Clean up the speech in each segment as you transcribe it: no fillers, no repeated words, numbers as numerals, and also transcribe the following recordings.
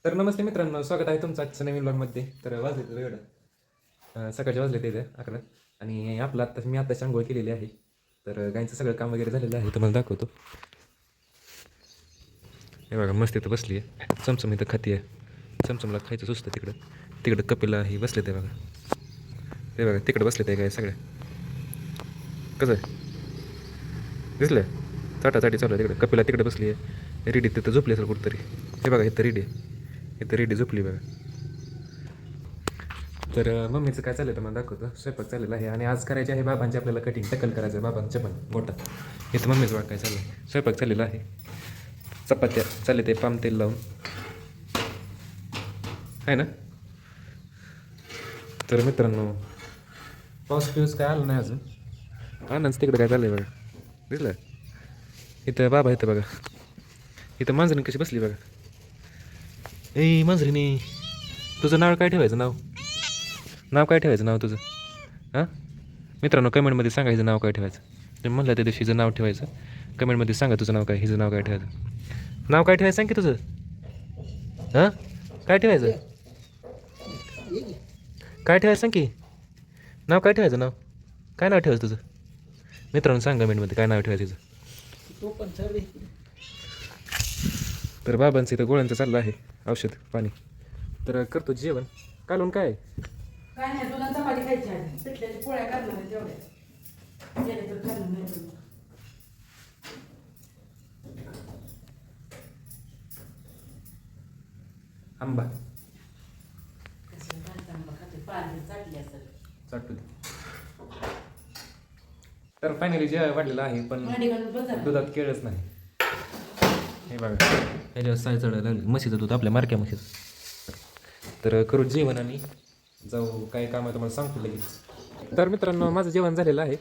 तर नमस्ते मित्रांनो, स्वागत आहे तुमचं आजच्या नवीन ब्लॉगमध्ये. तर वाजले ते वेळ सकाळचे वाजले ते 11 आणि आपलं मी आत्ताची आंघोळ केलेली आहे. तर गायचं सगळं काम वगैरे झालेलं आहे, तुम्हाला दाखवतो. हे बघा मस्त इथं बसली आहे, चमचम इथं खाती आहे. चमचमला खायचं सुचतं तिकडं. तिकडं कपिला ही बसले ते बघा. ते बघा तिकडं बसले ते काय सगळ्या. कसं आहे दिसलं चाटाचाटी चालू आहे तिकडं. कपिला तिकडे बसली आहे, रेडी तिथं झोपली असेल कुठंतरी. हे बघा इथं रेडी आहे, इथं रेडी झोपली बघा. तर मम्मीचं काय चाललं तर मला दाखवतो. स्वयंपाक चाललेला आहे आणि आज करायचे आहे बाबांचे आपल्याला कटिंग टक्कल करायचं आहे बाबांच्या पण मोठा. इथं मम्मीचं बघा काय चाललं आहे. स्वयंपाक चाललेला आहे, चपात्या चालले ते पाम तेल लावून आहे ना. तर मित्रांनो पाऊस पिऊस काय आलं नाही अजून. आनंद तिकडे काय चाललं आहे बघा, दिसलं. इथं बाबा इथं बघा, इथं मांजरीने कशी बसली बघा. ए मांजरीने, तुझं नाव काय ठेवायचं? नाव काय ठेवायचं नाव तुझं? हां मित्रांनो कमेंटमध्ये सांगा हिचं नाव काय ठेवायचं. तुम्ही म्हणलं त्या दिवशी हिचं नाव ठेवायचं, कमेंटमध्ये सांगा तुझं नाव काय, हिचं नाव काय ठेवायचं. नाव काय ठेवायचं सांग की तुझं. हां काय ठेवायचं, काय ठेवायचं सांग की. नाव काय ठेवायचं, नाव काय नाव ठेवायचं तुझं? मित्रांनो सांगा कमेंटमध्ये काय नाव ठेवायचं तिचं. तर बाबांचं इथं गोळ्यांचं चाललं आहे, औषध पाणी. तर करतो जेवण. कालून काय काय नाही, तुला चपाती खायची आहे. पिठल्याच्या पोळ्या करणार आहे तेवढ्या. गेले तर करणार नाही तुला. आंबा कसलं भात आंबा खाते, पाणी चाटली असेल. चाटू दे. तर फायनली जेवायला वाढलेलं आहे, पण भांडी घालून बस झालं. दुधात केळच नाही. हे बघा ह्याच्यावर साय चढायला लागली, म्हशीचं दूध आपल्या मार्क्या म्हशीचं. तर करू जेवण आणि जाऊ, काय काम आहे तुम्हाला सांगतो लगेच. तर मित्रांनो माझं जेवण झालेलं आहे.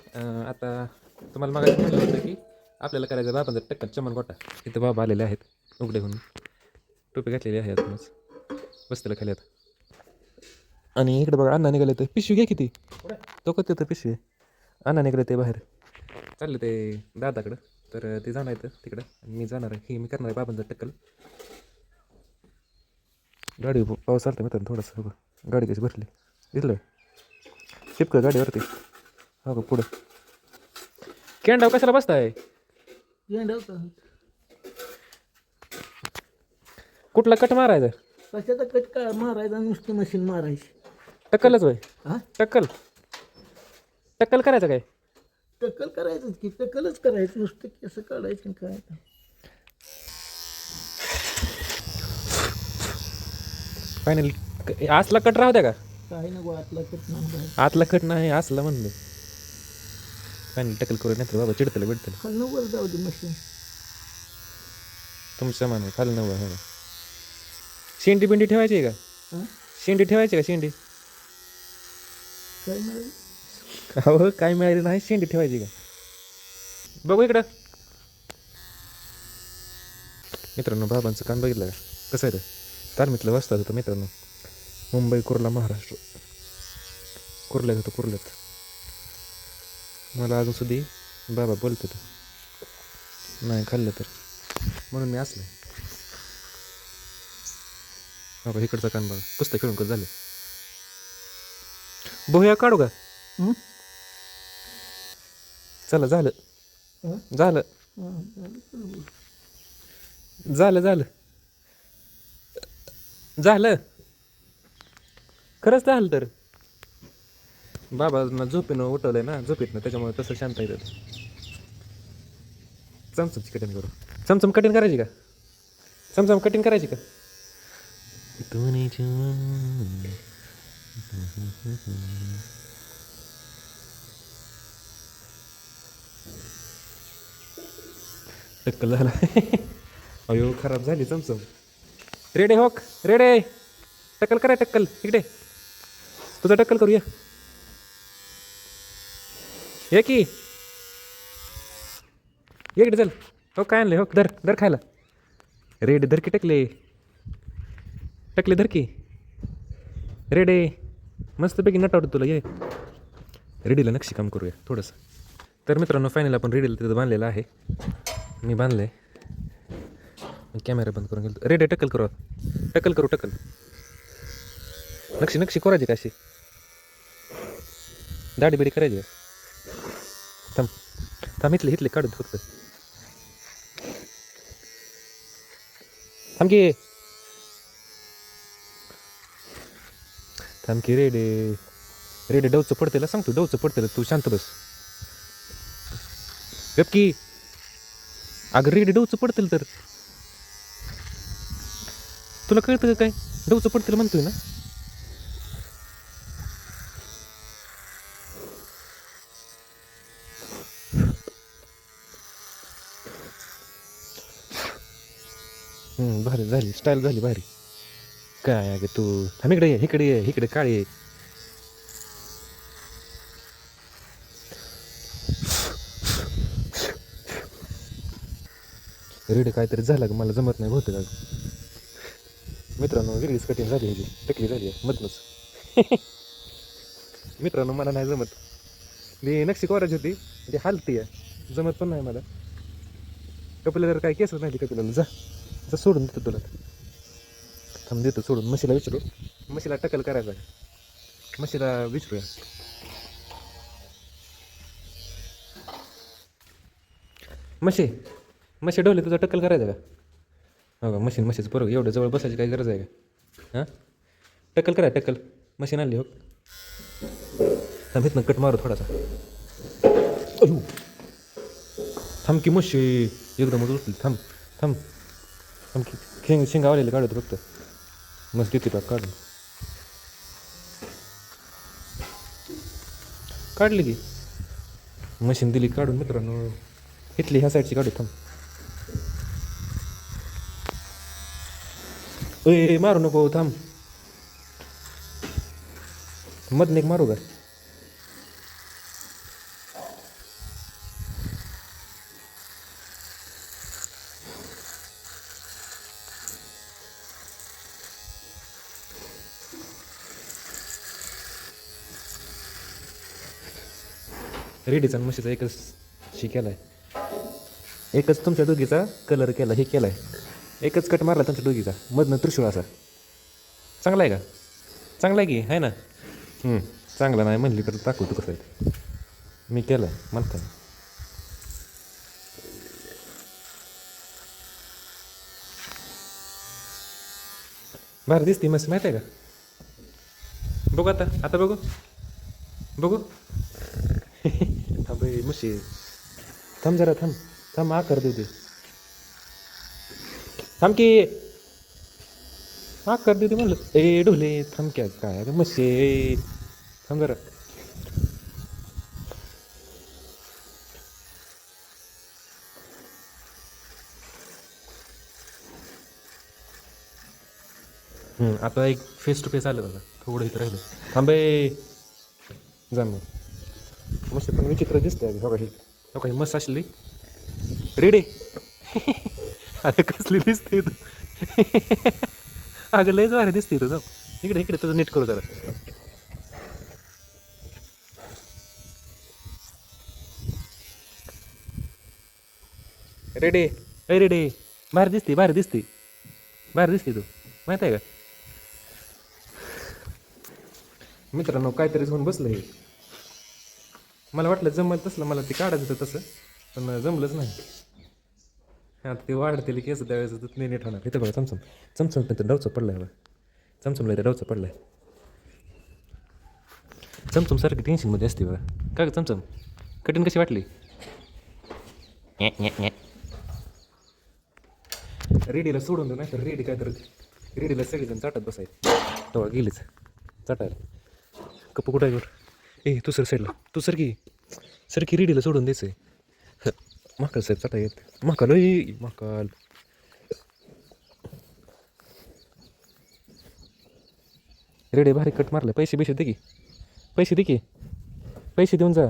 आता तुम्हाला मागायचं म्हटलं होतं की आपल्याला करायचं बाबांचा टक्कन चमन गोटा. इथं बाबा आलेले आहेत उघडे होऊन, टोपी घातलेली आहे आतूनच, बसतेला खाली आता. आणि इकडे बघा अण्णा निघाले, तर पिशवी घ्या किती तो कधी तर पिशवी अण्णा निघाले ते बाहेर चालले ते दादाकडं. तर ते जाणार आहेत तिकडं आणि मी जाणार आहे, हे मी करणार आहे बाबांचा टक्कल. गाडी पाऊस चालतं मित्रांनो थोडंसं. हो गाडी कशी भरली दिसलं, शिपकं गाडीवरती. हो का पुढं कॅन्डाव कशाला बसताय? कुठला कट मारायचा? कशाचा कट काय मारायचा, नुसती मशीन मारायची. टक्कलच होय, हा टक्कल टक्कल करायचं काय? टक्कल करायचंच की, टक्कलच करायचं, नुसतं कसं काढायचं काय. फायनली आसला कट राहू द्या का? काय नको आतला कट नाही. आतला कट नाही असला म्हणलं. फायनली टक्कल करू, नाही तर बाबा चिडतलं बिडतलं. खाल्लं वर जाऊ दे मशीन. तुमच्या माने खाली नव्हे. हो शेंडी बिंडी ठेवायची आहे का? हा शेंडी ठेवायची का? शेंडी काय मिळेल? हो काय मिळाली नाही, शेंडी ठेवायची का? बघू इकडं मित्रांनो बाबांचं काम बघितलं का कसं आहे. तर तालमीतलं वाजतात होतं मित्रांनो. मुंबई कुर्ला महाराष्ट्र, कुर्ल्यात होतं कुर्ल्यात. मला अजून सुद्धा बाबा बोलतो तर नाही खाल्लं तर, म्हणून मी असलं. बाबा इकडचं कान बघा, पुस्तक खेळून कसं झालं. बोह्या काढू का? हं? चला झालं हा? झालं हा, झालं. झालं झालं झालं खरंच झालं. तर बाबांना झोपेनं उठवलंय ना, झोपेत ना, त्याच्यामुळे तसं शांत येतं. चमचमची कटिंग करू. चमचम कटिंग करायची का? चमचम कटिंग करायची का? टक्कल झाला. अयो खराब झाली चमचम. रेडे होक रेडे, टक्कल कराय टक्कल. इकडे तुझा टक्कल करूया, ये की इकडे चल. हो काय आणले, हो धर धर खायला. रेडे धर की टकले, टकले धर की रेडे. मस्तपैकी नटावतं तुला, ये रेडीला नक्षी काम करूया थोडंसं. तर मित्रांनो फायनल आपण रेडीला तिथं बांधलेलं आहे, मी बांधलं आहे. कॅमेरा बंद करून गेलो. रेडे टक्कल करू. टक्कल करू टक्कल. नक्षी नक्षी कोरायची का अशी दाढी बिडी करायची का? थांब थांब इथले काढून फक्त थांब की रेडे डवचं पडतेला सांगतो डवचं पडतेला तू शांत बस गप की अगं रेडे डवचं पडतील तर तुला कळतं का काय डवचं पडतील म्हणतोय ना भारी झाली स्टाईल झाली भारी काय अगं तू थांब इकडे काळी आहे रेडे काहीतरी झालं का मला जमत नाही बहुतेक मित्रांनो वेगळीच कठीण झाली ह्याची टकली झाली आहे मधनच मित्रांनो मला नाही जमत मी नक्षी कोरायची होती ती हालती आहे जमत पण नाही मला कपिला जर काय केसच नाही कपिलाला जा सोडून देतो तुला थांब देतो सोडून म्हशीला विचारू म्हशीला टकल करायचा म्हशीला विचारूया म्हशी डोले तुझा टक्कल करायचा का हो का म्हशीचं बरोबर एवढं जवळ बसायची काही गरज आहे का हां टक्कल करा टक्कल मशीन आणली हो थांब इथनं कट मारू थोडासा अयो थांब की म्हशी एकदमच उचली थांब थांब थांब की शेंगावलेले काढतो फक्त मस्त देते का काढून काढली की मशीन दिली काढून मित्रांनो इथली ह्या साईडची काढू थांब ए मारू नको थांब मधनं एक मारू का रेडीचा आणि म्हशीचा एकच केला आहे एकच तुमच्या दोघीचा कलर केला हे केला आहे एकच कट मारला तुमच्या दोघीचा मधनं त्रिशूळ असा चांगला आहे का चांगला आहे की आहे ना चांगला नाही म्हणली तर दाखव तू कसं आहे मी केलं आहे म्हणता बरं दिसते मस्त माहीत आहे का बघू आता बघू थांब म्हशी थांब जरा थांब आकार देऊ दे थांब की आकार देऊ दे म्हणलं ए ढोले थांब क्या काय अगं म्हशी थांब जरा आता एक फेस टू फेस आलं बघा थोडं इथं राहिलं थांबे जा मग मस्त पण विचित्र दिसते हो काही मस्त असली रेडी अरे कसली दिसते तू अगं लयच भारी दिसते तू जाऊ इकडे तुझं नीट करू जरा रेडी भारी दिसते तू माहित आहे का मित्रांनो काहीतरी घेऊन बसलं हे मला वाटलं जमलं तसलं मला ते काढायचं होतं तसं पण जमलंच नाही आता ते वाढतील केस त्यावेळेस नीट होणार इथं बघा चमचम तर डवचं पडलं आहे बघा चमचमला इथं डवचं पडलं आहे चमचम सारखी टेन्शनमध्ये असते बघा काय का चमचम कठीण कशी वाटली रेडीला सोडून देऊ नाही तर रेडी काय तर रेडीला सगळेजण चाटत बसायचे तेव्हा गेलीच चाटायला कप्पू कुठं आहे ए तू साईडला तू सरकी रेडीला सोडून द्यायचं आहे महाकाल साहेब चाटा येत महाकाल रेडे भारी कट मारलं पैसे दे की पैसे देऊन जा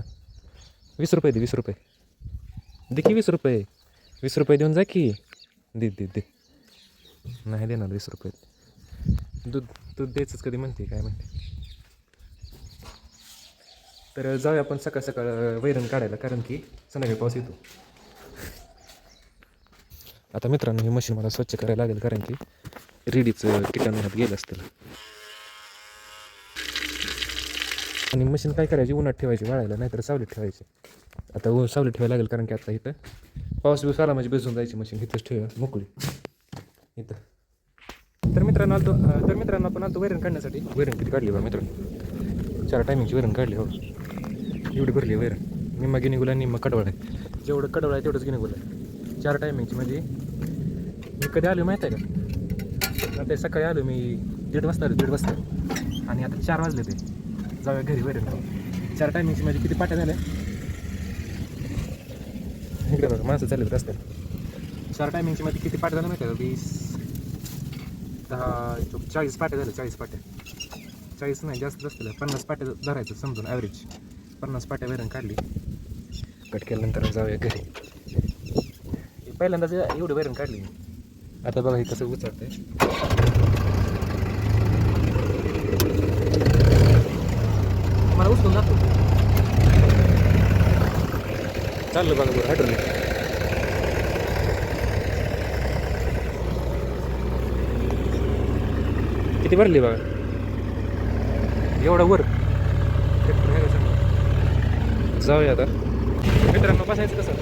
20 रुपये दे 20 रुपये दे की 20 रुपये 20 रुपये देऊन जा की दे नाही देणार 20 रुपये दूध द्यायचंच कधी म्हणते काय म्हणते तर जाऊया आपण सकाळ वैरण काढायला कारण की संध्याकाळी पाऊस येतो आता मित्रांनो ही मशीन मला स्वच्छ करायला लागेल कारण की रेडीचं किटाणू ह्यात गेलं असतं. आणि मशीन काय करायची, उन्हात ठेवायची वाळायला, नाहीतर सावलीत ठेवायची. आता सावलीत ठेवायला लागेल, कारण की आता इथं पाऊस बिऊस आला म्हणजे भिजून जायची मशीन. इथंच ठेवा मोकळी इथं. तर मित्रांनो आपण आलतो वैरण काढण्यासाठी. वैरण किती काढली बा मित्रांनो, 4 टायमिंगची वैरण काढली. हो एवढी भरली वैरण. निम्मा गिनीगुला निम्मा कडवळ आहे. जेवढं कडवळ आहे तेवढंच गिनीगुला आहे. 4 टायमिंगची म्हणजे मी कधी आलो माहीत आहे का, आता सकाळी आलो मी 1:30 वाजता आणि आता 4 वाजले ते. जाऊया घरी वैरण. 4 टायमिंगची म्हणजे किती पाट्या झाल्या इकडे बघा, माणसं चालले रस्त्याला. 4 टायमिंगची मध्ये किती पाट्या झाल्या माहिती आहे का, 20, 10, 40 पाट्या झाल्या. 40 पाट्या, 40 नाही जास्त असतील, 50 पाट्या धरायचं समजून ॲव्हरेज. 50 पाट्या वैरण काढली. कट केल्यानंतर जाऊया घरी. पहिल्यांदाच एवढी वैरण काढली. आता बघा हे कसं उचलतंय. मला उचलून जातो. चाललं बघा बरं हायड्रोलिक. किती भरली बघा एवढा वर. जाऊया आता मित्रांनो. बसायचं कसं,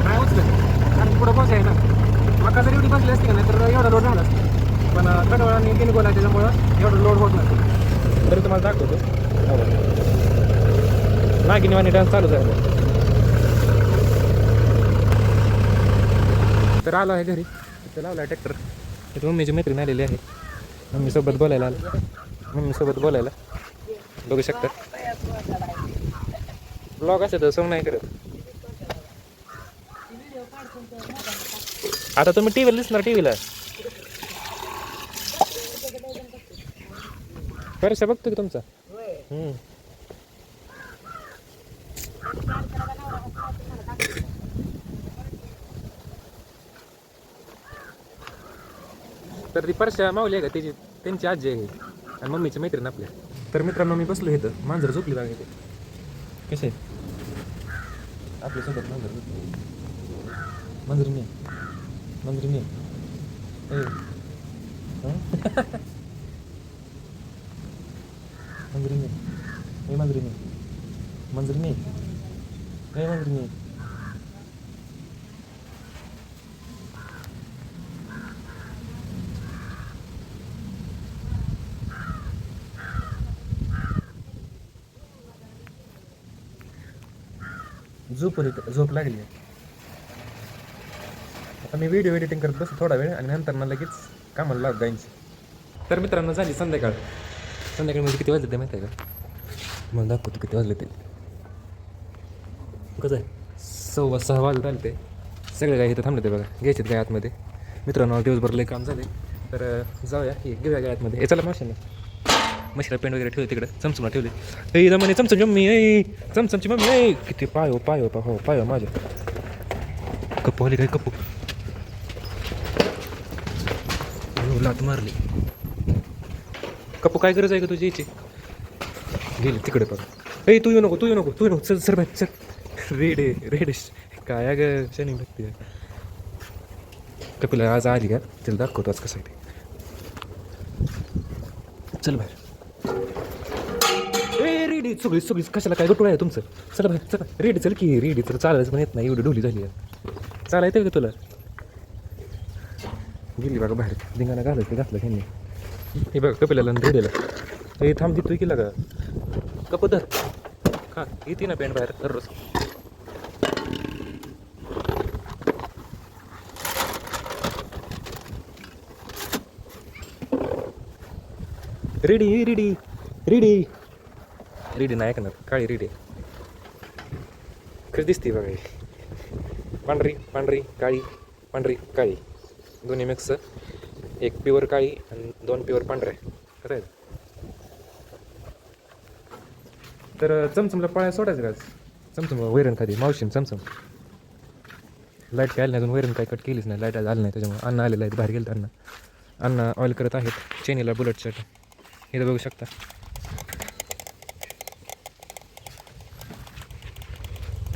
नाही उचलं कारण पुढं पाऊस आहे ना. मका जर एवढी बसली असते का नाही तर एवढा लोड झाला असता, पण कडवळ आणि गिनीगोल आहे त्याच्यामुळं एवढं लोड होत नाही. तरी तुम्हाला दाखवतो. नागिनीवाणी डान्स चालूच आहे. तर आलो आहे घरी. तिथं लावला आहे ट्रॅक्टर. तिथे मम्मीची मैत्रीण आलेली आहे. मम्मीसोबत बोलायला बघू शकता. ब्लॉग असे तर सॉंग नाही करत. आता तुम्ही टी व्हीला दिसणार. टी व्हीला परशा बघतो की तुमचा. तर ती परशा मावली आहे का त्याची, त्यांची आजी आहे आणि मम्मीची मैत्रीण आपल्या. तर मित्रांनो मी बसलो इथं. मांजर झोपली बघा इथे. कसे आपल्यासोबत मांजर झोपली. मंजरीने मंजरीने मंजरीने हे मंजरीने मंजरीने हे मंजरीने. झोप लागली. आता मी व्हिडिओ एडिटिंग करत बसतो थोडा वेळ आणि नंतर ना लगेच कामाला लाग जायची. तर मित्रांनो झाली संध्याकाळ. संध्याकाळमध्ये किती वाजले ते माहिती आहे का, मला दाखवतो किती वाजले ते. कसं आहे 6:15 वाजत आले ते. सगळे काय इथं थांबले ते बघा. घ्यायचे काय आतमध्ये. मित्रांनो दिवसभर लय काम झाले. तर जाऊया हे घेऊया काय आतमध्ये. हे चला माशाने मशीला पेंट वगैरे ठेवले तिकडं. चमचमला ठेवले. ए म्हणे चमचमची मम्मी. चमचमची मम्मी. किती पायो पायो पाहो पायो माझ्या. कप्पू आली काय कप्पू. लात मारली. कप्पू काय गरज आहे का तुझी याची. गेली तिकडे बघा. ए तू येऊ नको चल सर बाय चल. रेड काय ग शनी बघते. कपिला आज आली का तिला दाखवतो आज कसं आहे ते. चल बाहेर. ए रेडी सगळीच कशाला काय गटूळ आहे तुमचं. चला बाहेर चला. रेडी चल की. रेडी तर चालायचं पण येत नाही. एवढी ढोली झाली आहे. चाला येतं का तुला. गेली बघा बाहेर. धिंगाणा घातलं ह्यांनी. हे बघा कपिलाला रेडीला. हे थांब देतोय की लागा. कप धर खा. येते ना पॅन्ट बाहेर दररोज. रेडी नाही ऐकणार. काळी रेडी कशी दिसते बघा. पांढरी काळी दोन्ही मिक्स. एक प्युअर काळी आणि 2 प्युअर पांढऱ्या. कसं आहे तर चमचमला पाळ्या सोडायचं का. चमचम वैरण खाली मावशीन चमचम. लाईट काय आली नाही अजून. वैरण काय कट केलीच नाही. लाईट आली नाही त्याच्यामुळे. अन्न आलेलं आहे बाहेर गेलं. अन्न ऑइल करत आहेत चेनीला बुलेट शर्ट. इथं बघू शकता.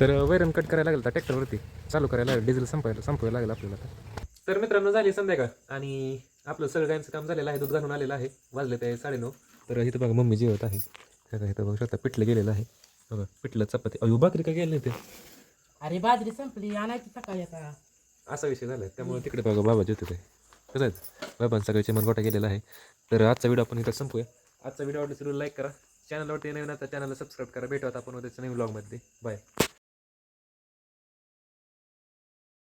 तर वैरण कट करायला लागेल तर ट्रॅक्टरवरती चालू करायला लागेल, डिझेल संपवायला लागेल आपल्याला आता. तर मित्रांनो झाली संध्याकाळ आणि आपलं सगळं गायचं काम झालेलं आहे, दूध घालून आलेलं आहे, वाजले ते 9:30. तर इथं बघा मम्मी जेवत आहे, इथं बघू शकता पिठलं गेलेलं आहे बघा, पिठलं चपाती. अयो भाकरी का गेले नाही ते, अरे बाजरी संपली, आणायची सकाळी आता. असा विषय झाला आहे. त्यामुळे तिकडे बघा बाबा जेवते ते कसं आहे, बाबांचा सगळ्याचे मन गोठा गेलेला आहे. तर आजचा व्हिडिओ आपण इथं संपूया. आजचा व्हिडिओ आवडला तर लाईक करा, चॅनलवरती नवीन आता चॅनलला सबस्क्राईब करा. भेटू आता आपण उद्याच्या नवीन व्लॉगमध्ये. बाय.